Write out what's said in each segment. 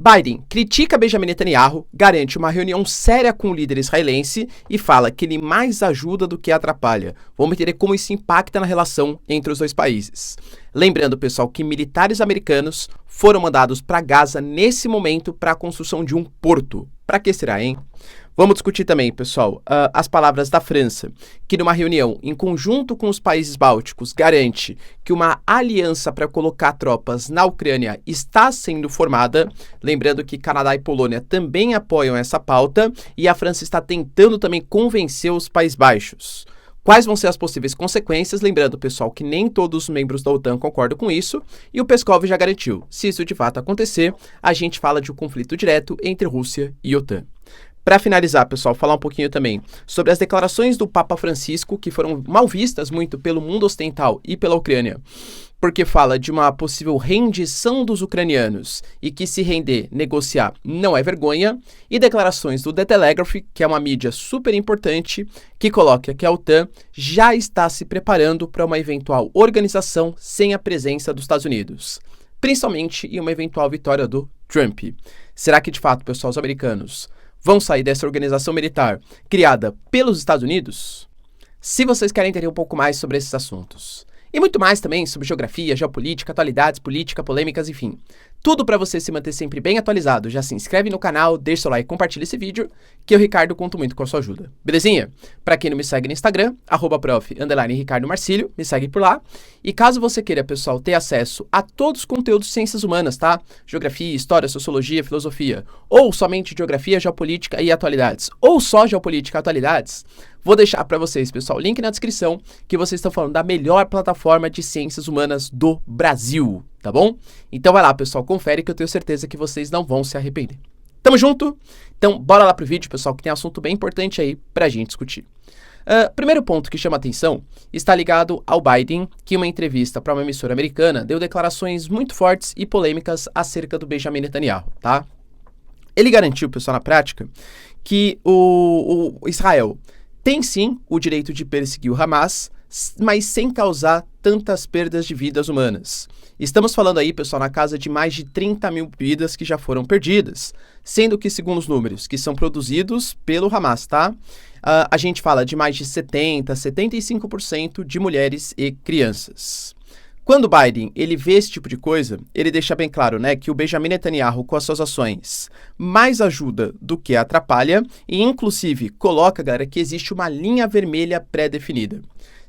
Biden critica Benjamin Netanyahu, garante uma reunião séria com o líder israelense e fala que ele mais ajuda do que atrapalha. Vamos entender como isso impacta na relação entre os dois países. Lembrando, pessoal, que militares americanos foram mandados para Gaza nesse momento para a construção de um porto. Para que será, hein? Vamos discutir também, pessoal, as palavras da França, que numa reunião em conjunto com os países bálticos garante que uma aliança para colocar tropas na Ucrânia está sendo formada. Lembrando que Canadá e Polônia também apoiam essa pauta e a França está tentando também convencer os Países Baixos. Quais vão ser as possíveis consequências? Lembrando, pessoal, que nem todos os membros da OTAN concordam com isso e o Peskov já garantiu. Se isso de fato acontecer, a gente fala de um conflito direto entre Rússia e OTAN. Para finalizar, pessoal, falar um pouquinho também sobre as declarações do Papa Francisco, que foram mal vistas muito pelo mundo ocidental e pela Ucrânia, porque fala de uma possível rendição dos ucranianos e que se render, negociar, não é vergonha, e declarações do The Telegraph, que é uma mídia super importante, que coloca que a OTAN já está se preparando para uma eventual organização sem a presença dos Estados Unidos, principalmente em uma eventual vitória do Trump. Será que, de fato, pessoal, os americanos vão sair dessa organização militar criada pelos Estados Unidos? Se vocês querem entender um pouco mais sobre esses assuntos, e muito mais também sobre geografia, geopolítica, atualidades, política, polêmicas, enfim, tudo para você se manter sempre bem atualizado, já se inscreve no canal, deixa seu like, compartilha esse vídeo, que eu, Ricardo, conto muito com a sua ajuda. Belezinha? Para quem não me segue no Instagram, @prof_Ricardo Marcílio, me segue por lá. E caso você queira, pessoal, ter acesso a todos os conteúdos de ciências humanas, tá? Geografia, história, sociologia, filosofia, ou somente geografia, geopolítica e atualidades, ou só geopolítica e atualidades, vou deixar para vocês, pessoal, link na descrição, que vocês estão falando da melhor plataforma de ciências humanas do Brasil, tá bom? Então vai lá, pessoal, confere que eu tenho certeza que vocês não vão se arrepender. Tamo junto? Então bora lá pro vídeo, pessoal, que tem assunto bem importante aí pra gente discutir. Primeiro ponto que chama atenção está ligado ao Biden, que em uma entrevista para uma emissora americana deu declarações muito fortes e polêmicas acerca do Benjamin Netanyahu, tá? Ele garantiu, pessoal, na prática, que o Israel tem sim o direito de perseguir o Hamas, mas sem causar tantas perdas de vidas humanas. Estamos falando aí, pessoal, na casa de mais de 30 mil vidas que já foram perdidas, sendo que, segundo os números que são produzidos pelo Hamas, tá? A gente fala de mais de 75% de mulheres e crianças. Quando Biden ele vê esse tipo de coisa, ele deixa bem claro, né, que o Benjamin Netanyahu, com as suas ações, mais ajuda do que atrapalha e, inclusive, coloca, galera, que existe uma linha vermelha pré-definida.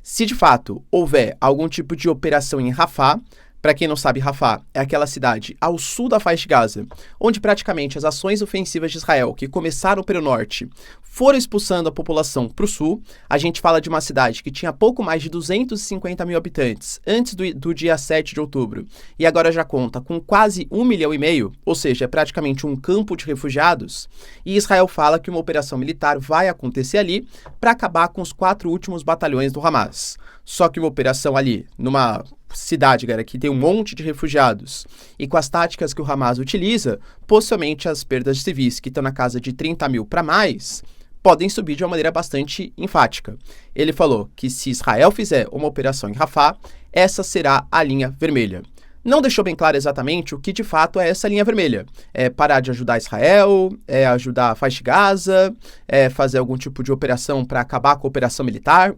Se, de fato, houver algum tipo de operação em Rafah, para quem não sabe, Rafah é aquela cidade ao sul da faixa de Gaza, onde praticamente as ações ofensivas de Israel, que começaram pelo norte, foram expulsando a população para o sul. A gente fala de uma cidade que tinha pouco mais de 250 mil habitantes antes do dia 7 de outubro, e agora já conta com quase 1,5 milhão, ou seja, é praticamente um campo de refugiados, e Israel fala que uma operação militar vai acontecer ali para acabar com os 4 últimos batalhões do Hamas. Só que uma operação ali, numa cidade, galera, que tem um monte de refugiados, e com as táticas que o Hamas utiliza, possivelmente as perdas de civis, que estão na casa de 30 mil para mais, podem subir de uma maneira bastante enfática. Ele falou que se Israel fizer uma operação em Rafah, essa será a linha vermelha. Não deixou bem claro exatamente o que de fato é essa linha vermelha. É parar de ajudar Israel, é ajudar a faixa de Gaza, é fazer algum tipo de operação para acabar com a operação militar.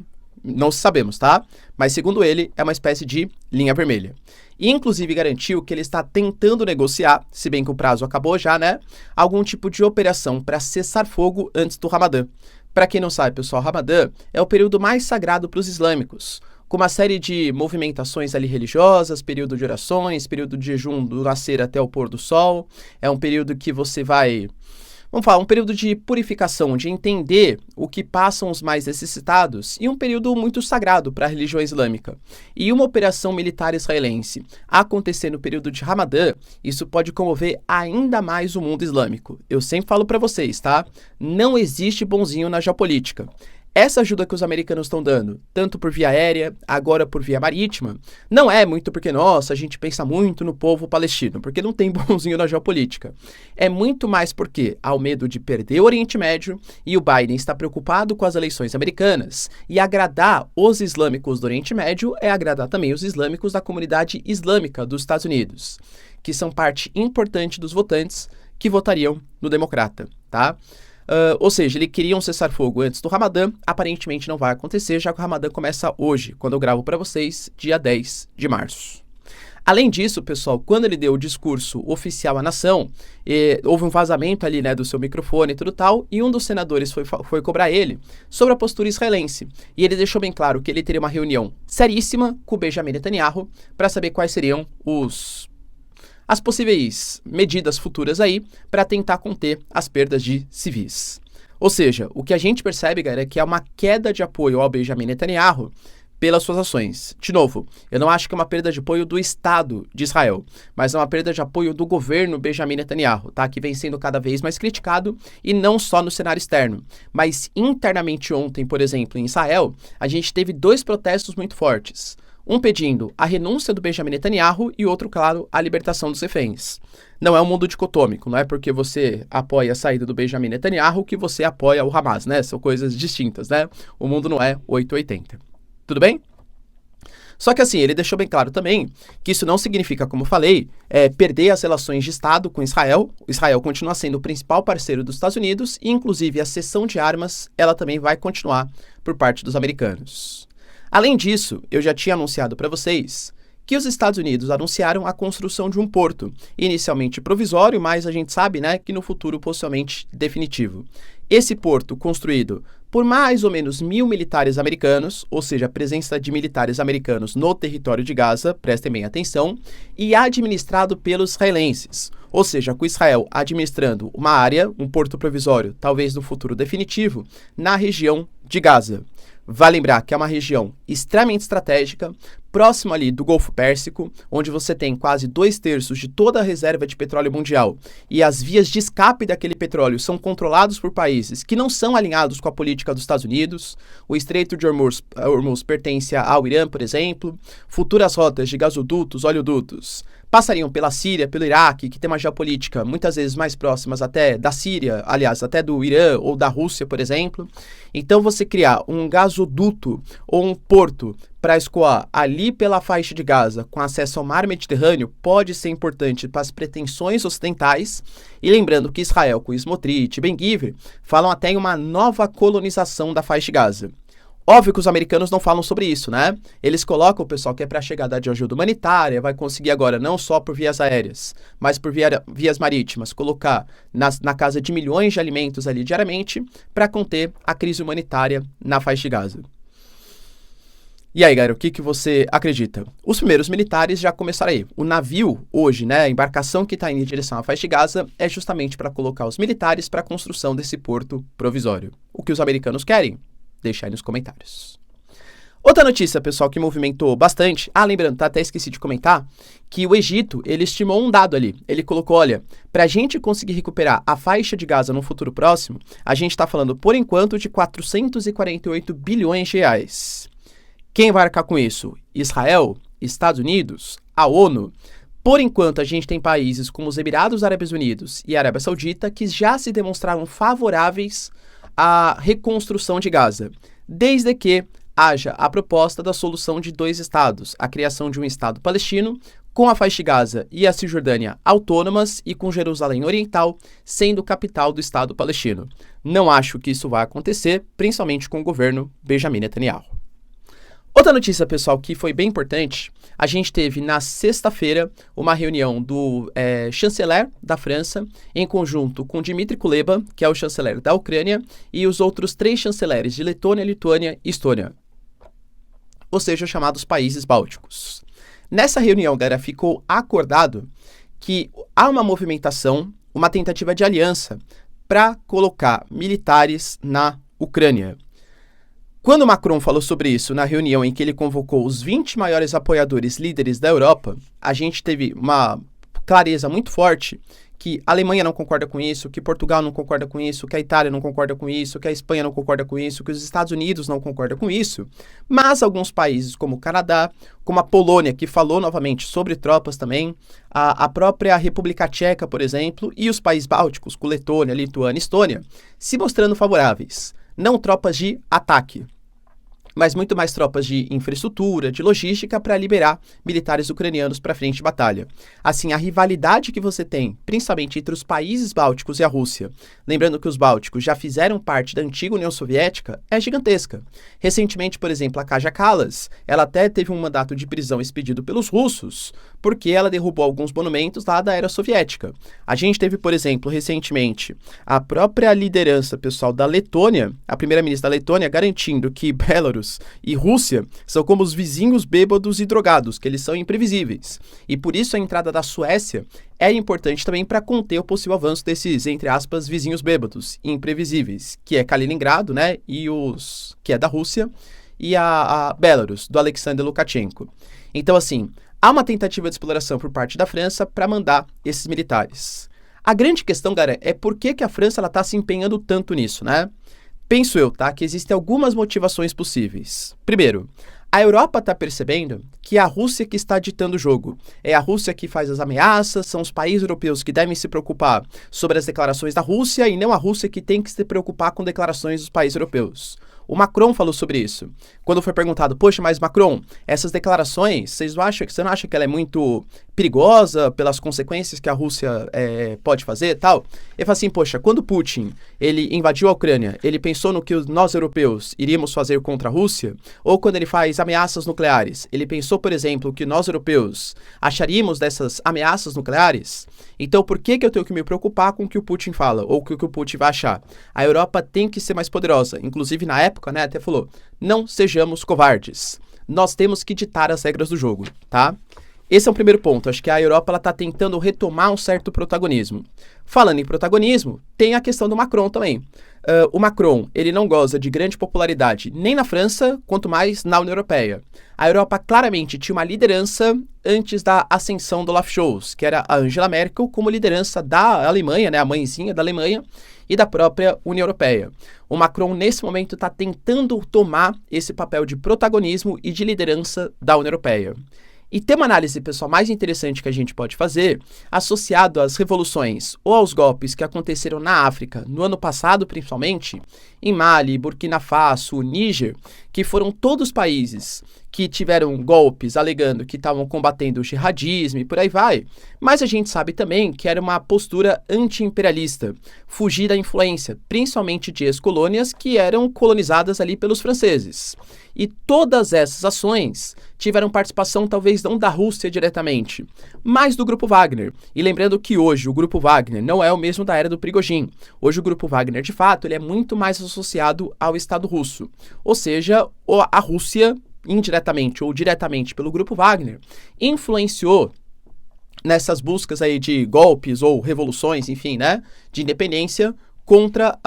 Não sabemos, tá? Mas segundo ele, é uma espécie de linha vermelha. E inclusive garantiu que ele está tentando negociar, se bem que o prazo acabou já, né? Algum tipo de operação para cessar fogo antes do Ramadã. Para quem não sabe, pessoal, o Ramadã é o período mais sagrado para os islâmicos, com uma série de movimentações ali religiosas, período de orações, período de jejum do nascer até o pôr do sol. É um período que você vai, vamos falar, um período de purificação, de entender o que passam os mais necessitados e um período muito sagrado para a religião islâmica. E uma operação militar israelense acontecer no período de Ramadã, isso pode comover ainda mais o mundo islâmico. Eu sempre falo para vocês, tá? Não existe bonzinho na geopolítica. Essa ajuda que os americanos estão dando, tanto por via aérea, agora por via marítima, não é muito porque, nossa, a gente pensa muito no povo palestino, porque não tem bonzinho na geopolítica. É muito mais porque há o medo de perder o Oriente Médio e o Biden está preocupado com as eleições americanas. E agradar os islâmicos do Oriente Médio é agradar também os islâmicos da comunidade islâmica dos Estados Unidos, que são parte importante dos votantes que votariam no democrata, tá? Ou seja, ele queria um cessar-fogo antes do Ramadã, aparentemente não vai acontecer, já que o Ramadã começa hoje, quando eu gravo para vocês, dia 10 de março. Além disso, pessoal, quando ele deu o discurso oficial à nação, houve um vazamento ali, né, do seu microfone e tudo tal, e um dos senadores foi cobrar ele sobre a postura israelense. E ele deixou bem claro que ele teria uma reunião seríssima com o Benjamin Netanyahu para saber quais seriam as possíveis medidas futuras aí para tentar conter as perdas de civis. Ou seja, o que a gente percebe, galera, é que é uma queda de apoio ao Benjamin Netanyahu pelas suas ações. De novo, eu não acho que é uma perda de apoio do Estado de Israel, mas é uma perda de apoio do governo Benjamin Netanyahu, tá? Que vem sendo cada vez mais criticado, e não só no cenário externo, mas internamente ontem, por exemplo, em Israel, a gente teve 2 protestos muito fortes. Um pedindo a renúncia do Benjamin Netanyahu e outro, claro, a libertação dos reféns. Não é um mundo dicotômico, não é porque você apoia a saída do Benjamin Netanyahu que você apoia o Hamas, né? São coisas distintas, né? O mundo não é 880. Tudo bem? Só que assim, ele deixou bem claro também que isso não significa, como falei, perder as relações de Estado com Israel. Israel continua sendo o principal parceiro dos Estados Unidos e, inclusive, a cessão de armas, ela também vai continuar por parte dos americanos. Além disso, eu já tinha anunciado para vocês que os Estados Unidos anunciaram a construção de um porto, inicialmente provisório, mas a gente sabe, né, que no futuro possivelmente definitivo. Esse porto construído por mais ou menos 1.000 militares americanos, ou seja, a presença de militares americanos no território de Gaza, prestem bem atenção, e administrado pelos israelenses, ou seja, com Israel administrando uma área, um porto provisório, talvez no futuro definitivo, na região de Gaza. Vale lembrar que é uma região extremamente estratégica, próximo ali do Golfo Pérsico, onde você tem quase 2/3 de toda a reserva de petróleo mundial, e as vias de escape daquele petróleo são controlados por países que não são alinhados com a política dos Estados Unidos. O Estreito de Hormuz pertence ao Irã, por exemplo. Futuras rotas de gasodutos, oleodutos, passariam pela Síria, pelo Iraque, que tem uma geopolítica muitas vezes mais próximas até da Síria, aliás, até do Irã ou da Rússia, por exemplo. Então, você criar um gasoduto ou um porto para escoar ali pela faixa de Gaza com acesso ao mar Mediterrâneo pode ser importante para as pretensões ocidentais. E lembrando que Israel, com Smotrich e Ben-Gvir, falam até em uma nova colonização da faixa de Gaza. Óbvio que os americanos não falam sobre isso, né? Eles colocam o pessoal que é para a chegada de ajuda humanitária, vai conseguir agora não só por vias aéreas, mas por vias marítimas, colocar na casa de milhões de alimentos ali diariamente para conter a crise humanitária na faixa de Gaza. E aí, galera, o que você acredita? Os primeiros militares já começaram aí. O navio, hoje, né, a embarcação que está indo em direção à faixa de Gaza é justamente para colocar os militares para a construção desse porto provisório. O que os americanos querem? Deixa aí nos comentários. Outra notícia, pessoal, que movimentou bastante. Lembrando, até esqueci de comentar, que o Egito, ele estimou um dado ali. Ele colocou, olha, para a gente conseguir recuperar a faixa de Gaza no futuro próximo, a gente está falando, por enquanto, de 448 bilhões de reais. Quem vai arcar com isso? Israel? Estados Unidos? A ONU? Por enquanto, a gente tem países como os Emirados Árabes Unidos e a Arábia Saudita que já se demonstraram favoráveis à reconstrução de Gaza, desde que haja a proposta da solução de 2 estados, a criação de um estado palestino, com a faixa de Gaza e a Cisjordânia autônomas e com Jerusalém Oriental sendo capital do estado palestino. Não acho que isso vai acontecer, principalmente com o governo Benjamin Netanyahu. Outra notícia, pessoal, que foi bem importante, a gente teve na sexta-feira uma reunião do chanceler da França, em conjunto com Dmitry Kuleba, que é o chanceler da Ucrânia, e os outros 3 chanceleres de Letônia, Lituânia e Estônia, ou seja, os chamados países bálticos. Nessa reunião, galera, ficou acordado que há uma movimentação, uma tentativa de aliança para colocar militares na Ucrânia. Quando Macron falou sobre isso na reunião em que ele convocou os 20 maiores apoiadores líderes da Europa, a gente teve uma clareza muito forte que a Alemanha não concorda com isso, que Portugal não concorda com isso, que a Itália não concorda com isso, que a Espanha não concorda com isso, que os Estados Unidos não concordam com isso, mas alguns países como o Canadá, como a Polônia, que falou novamente sobre tropas também, a própria República Tcheca, por exemplo, e os países bálticos, com Letônia, Lituânia e Estônia, se mostrando favoráveis, não tropas de ataque. mas muito mais tropas de infraestrutura, de logística para liberar militares ucranianos para frente de batalha. Assim, a rivalidade que você tem, principalmente entre os países bálticos e a Rússia, lembrando que os bálticos já fizeram parte da antiga União Soviética, é gigantesca. Recentemente, por exemplo, a Kaja Kallas, ela até teve um mandato de prisão expedido pelos russos, porque ela derrubou alguns monumentos lá da era soviética. A gente teve, por exemplo, recentemente, a própria liderança pessoal da Letônia, a primeira-ministra da Letônia, garantindo que Belarus e Rússia são como os vizinhos bêbados e drogados, que eles são imprevisíveis. E por isso a entrada da Suécia é importante também para conter o possível avanço desses, entre aspas, vizinhos bêbados e imprevisíveis, que é Kaliningrado, né, e os que é da Rússia, e a Belarus, do Alexander Lukashenko. Então, assim, há uma tentativa de exploração por parte da França para mandar esses militares. A grande questão, galera, é por que a França está se empenhando tanto nisso, né? Penso eu, tá, que existem algumas motivações possíveis. Primeiro, a Europa está percebendo que é a Rússia que está ditando o jogo. É a Rússia que faz as ameaças, são os países europeus que devem se preocupar sobre as declarações da Rússia e não a Rússia que tem que se preocupar com declarações dos países europeus. O Macron falou sobre isso. Quando foi perguntado, poxa, mas Macron, essas declarações, você não acha que ela é muito perigosa pelas consequências que a Rússia pode fazer e tal? Ele fala assim, poxa, quando Putin ele invadiu a Ucrânia, ele pensou no que nós europeus iríamos fazer contra a Rússia? Ou quando ele faz ameaças nucleares, ele pensou, por exemplo, que nós europeus acharíamos dessas ameaças nucleares? Então, por que eu tenho que me preocupar com o que o Putin fala, ou com o que o Putin vai achar? A Europa tem que ser mais poderosa. Inclusive, na época, né, até falou, não sejamos covardes. Nós temos que ditar as regras do jogo, tá? Esse é o primeiro ponto. Acho que a Europa está tentando retomar um certo protagonismo. Falando em protagonismo, tem a questão do Macron também. O Macron, ele não goza de grande popularidade nem na França, quanto mais na União Europeia. A Europa claramente tinha uma liderança antes da ascensão do Olaf Scholz, que era a Angela Merkel, como liderança da Alemanha, né, a mãezinha da Alemanha, e da própria União Europeia. O Macron, nesse momento, está tentando tomar esse papel de protagonismo e de liderança da União Europeia. E tem uma análise, pessoal, mais interessante que a gente pode fazer, associado às revoluções ou aos golpes que aconteceram na África, no ano passado principalmente, em Mali, Burkina Faso, Níger, que foram todos países que tiveram golpes alegando que estavam combatendo o jihadismo e por aí vai, mas a gente sabe também que era uma postura anti-imperialista, fugir da influência, principalmente de ex-colônias que eram colonizadas ali pelos franceses. E todas essas ações tiveram participação talvez não da Rússia diretamente, mas do Grupo Wagner. E lembrando que hoje o Grupo Wagner não é o mesmo da era do Prigozhin. Hoje o Grupo Wagner, de fato, ele é muito mais associado ao Estado russo. Ou seja, a Rússia, indiretamente ou diretamente pelo Grupo Wagner, influenciou nessas buscas aí de golpes ou revoluções, enfim, né, de independência contra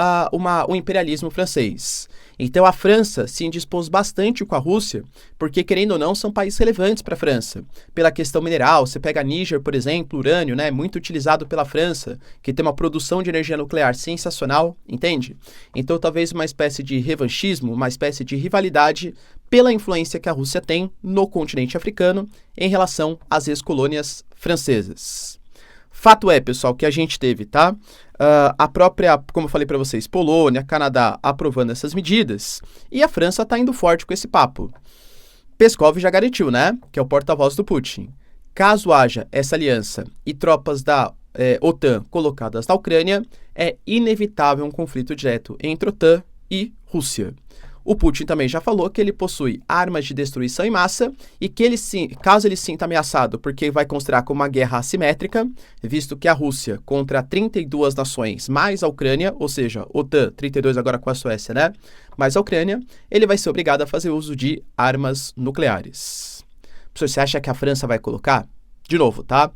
o imperialismo francês. Então a França se indispôs bastante com a Rússia, porque querendo ou não são países relevantes para a França. Pela questão mineral, você pega Níger, por exemplo, urânio, né, muito utilizado pela França, que tem uma produção de energia nuclear sensacional, entende? Então talvez uma espécie de revanchismo, uma espécie de rivalidade pela influência que a Rússia tem no continente africano em relação às ex-colônias francesas. Fato é, pessoal, que a gente teve, tá? A própria, como eu falei para vocês, Polônia, Canadá aprovando essas medidas e a França tá indo forte com esse papo. Peskov já garantiu, né? Que é o porta-voz do Putin. Caso haja essa aliança e tropas da OTAN colocadas na Ucrânia, é inevitável um conflito direto entre OTAN e Rússia. O Putin também já falou que ele possui armas de destruição em massa e que ele, caso ele se sinta ameaçado, porque vai considerar como uma guerra assimétrica, visto que a Rússia contra 32 nações mais a Ucrânia, ou seja, OTAN, 32 agora com a Suécia, né? Mais a Ucrânia, ele vai ser obrigado a fazer uso de armas nucleares. Professor, você acha que a França vai colocar? De novo, tá?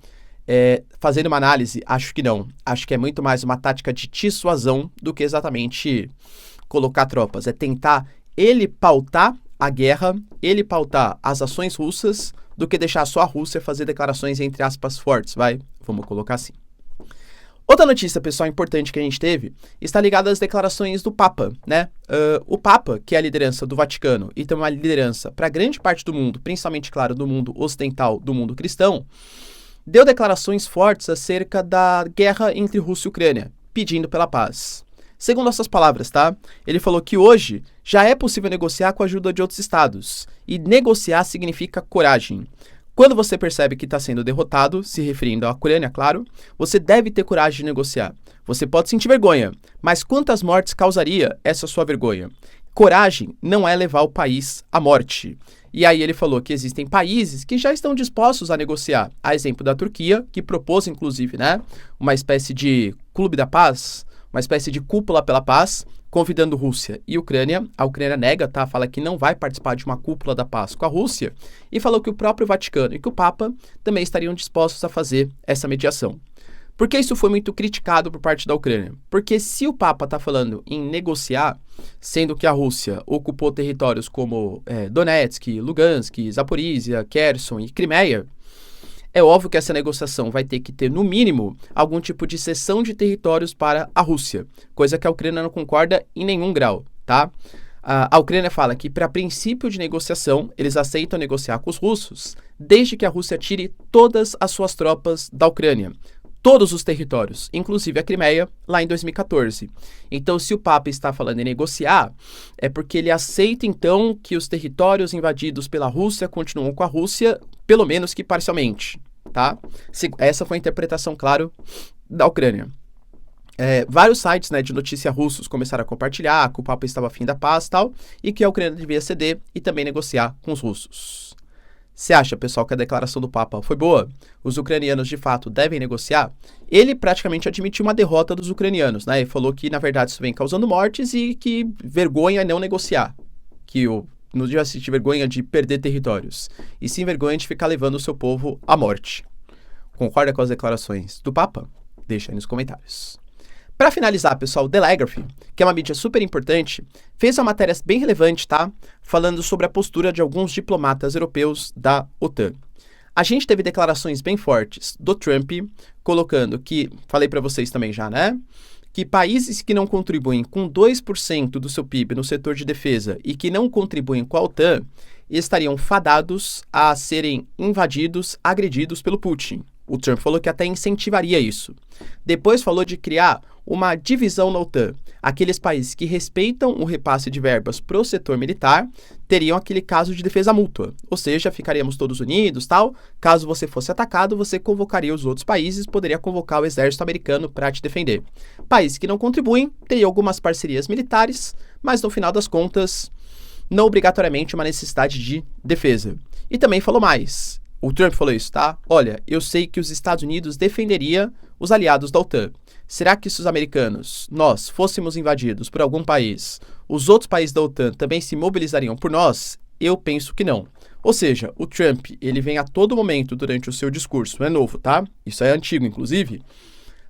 Fazendo uma análise, acho que não. Acho que é muito mais uma tática de dissuasão do que exatamente colocar tropas. É tentar ele pautar a guerra, ele pautar as ações russas, do que deixar só a Rússia fazer declarações, entre aspas, fortes, vai? Vamos colocar assim. Outra notícia, pessoal, importante que a gente teve, está ligada às declarações do Papa, né? O Papa, que é a liderança do Vaticano e tem uma liderança para grande parte do mundo, principalmente, claro, do mundo ocidental, do mundo cristão, deu declarações fortes acerca da guerra entre Rússia e Ucrânia, pedindo pela paz. Segundo essas palavras, tá? Ele falou que hoje já é possível negociar com a ajuda de outros estados. E negociar significa coragem. Quando você percebe que está sendo derrotado, se referindo à Ucrânia, claro, você deve ter coragem de negociar. Você pode sentir vergonha, mas quantas mortes causaria essa sua vergonha? Coragem não é levar o país à morte. E aí ele falou que existem países que já estão dispostos a negociar. A exemplo da Turquia, que propôs, inclusive, né, uma espécie de clube da paz, uma espécie de cúpula pela paz, convidando Rússia e Ucrânia. A Ucrânia nega, tá? Fala que não vai participar de uma cúpula da paz com a Rússia. E falou que o próprio Vaticano e que o Papa também estariam dispostos a fazer essa mediação. Por que isso foi muito criticado por parte da Ucrânia? Porque se o Papa está falando em negociar, sendo que a Rússia ocupou territórios como Donetsk, Lugansk, Zaporizhia, Kherson e Crimeia, é óbvio que essa negociação vai ter que ter, no mínimo, algum tipo de cessão de territórios para a Rússia, coisa que a Ucrânia não concorda em nenhum grau, tá? A Ucrânia fala que, para princípio de negociação, eles aceitam negociar com os russos, desde que a Rússia tire todas as suas tropas da Ucrânia. Todos os territórios, inclusive a Crimeia, lá em 2014. Então, se o Papa está falando em negociar, é porque ele aceita, então, que os territórios invadidos pela Rússia continuam com a Rússia, pelo menos que parcialmente, tá? Essa foi a interpretação, claro, da Ucrânia. Vários sites, né, de notícia russos começaram a compartilhar que o Papa estava afim da paz e tal, e que a Ucrânia devia ceder e também negociar com os russos. Você acha, pessoal, que a declaração do Papa foi boa? Os ucranianos, de fato, devem negociar? Ele praticamente admitiu uma derrota dos ucranianos, né? Ele falou que, na verdade, isso vem causando mortes e que vergonha é não negociar. Que não devia sentir vergonha de perder territórios, e sim vergonha de ficar levando o seu povo à morte. Concorda com as declarações do Papa? Deixa aí nos comentários. Para finalizar, pessoal, The Telegraph, que é uma mídia super importante, fez uma matéria bem relevante, tá? Falando sobre a postura de alguns diplomatas europeus da OTAN. A gente teve declarações bem fortes do Trump, colocando que, falei para vocês também já, né? Que países que não contribuem com 2% do seu PIB no setor de defesa e que não contribuem com a OTAN estariam fadados a serem invadidos, agredidos pelo Putin. O Trump falou que até incentivaria isso. Depois falou de criar uma divisão na OTAN. Aqueles países que respeitam o repasse de verbas para o setor militar teriam aquele caso de defesa mútua. Ou seja, ficaríamos todos unidos, tal. Caso você fosse atacado, você convocaria os outros países, poderia convocar o exército americano para te defender. Países que não contribuem teriam algumas parcerias militares, mas no final das contas, não obrigatoriamente uma necessidade de defesa. E também falou mais. O Trump falou isso, tá? Olha, eu sei que os Estados Unidos defenderia os aliados da OTAN. Será que se os americanos, nós, fôssemos invadidos por algum país, os outros países da OTAN também se mobilizariam por nós? Eu penso que não. Ou seja, o Trump, ele vem a todo momento durante o seu discurso, não é novo, tá? Isso é antigo, inclusive,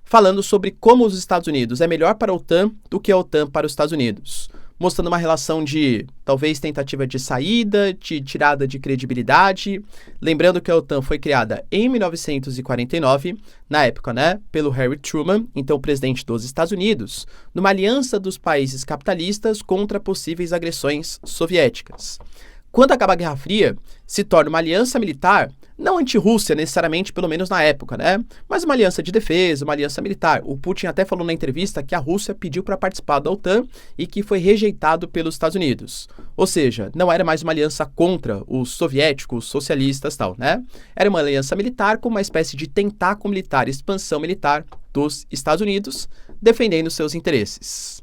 falando sobre como os Estados Unidos é melhor para a OTAN do que a OTAN para os Estados Unidos, mostrando uma relação de, talvez, tentativa de saída, de tirada de credibilidade. Lembrando que a OTAN foi criada em 1949, na época, né, pelo Harry Truman, então presidente dos Estados Unidos, numa aliança dos países capitalistas contra possíveis agressões soviéticas. Quando acaba a Guerra Fria, se torna uma aliança militar, não anti-Rússia necessariamente, pelo menos na época, né? Mas uma aliança de defesa, uma aliança militar. O Putin até falou na entrevista que a Rússia pediu para participar da OTAN e que foi rejeitado pelos Estados Unidos. Ou seja, não era mais uma aliança contra os soviéticos, socialistas e tal, né? Era uma aliança militar com uma espécie de tentáculo militar, expansão militar dos Estados Unidos, defendendo seus interesses.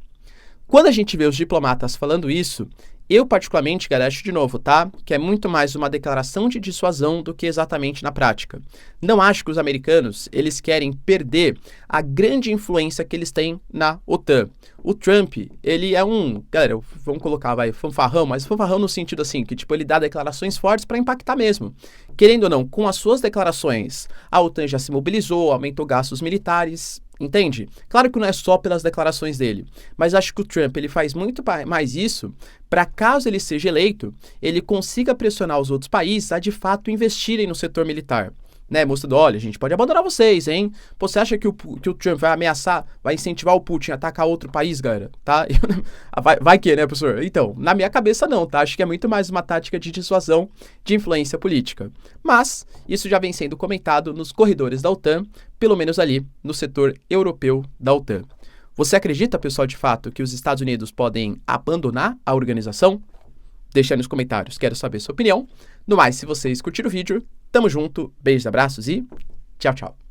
Quando a gente vê os diplomatas falando isso, eu particularmente garanto de novo, tá? Que é muito mais uma declaração de dissuasão do que exatamente na prática. Não acho que os americanos, eles querem perder a grande influência que eles têm na OTAN. O Trump, ele é galera, vamos colocar, fanfarrão, mas fanfarrão no sentido assim, que tipo, ele dá declarações fortes para impactar mesmo. Querendo ou não, com as suas declarações, a OTAN já se mobilizou, aumentou gastos militares, entende? Claro que não é só pelas declarações dele, mas acho que o Trump, ele faz muito mais isso para, caso ele seja eleito, ele consiga pressionar os outros países a de fato investirem no setor militar. Né, mostrando, olha, a gente pode abandonar vocês, hein? Pô, você acha que o Trump vai ameaçar, vai incentivar o Putin a atacar outro país, galera? Tá? Vai que, né, professor? Então, na minha cabeça não, tá? Acho que é muito mais uma tática de dissuasão de influência política. Mas, isso já vem sendo comentado nos corredores da OTAN, pelo menos ali no setor europeu da OTAN. Você acredita, pessoal, de fato, que os Estados Unidos podem abandonar a organização? Deixa aí nos comentários, quero saber sua opinião. No mais, se vocês curtiram o vídeo, tamo junto, beijos, abraços e tchau, tchau.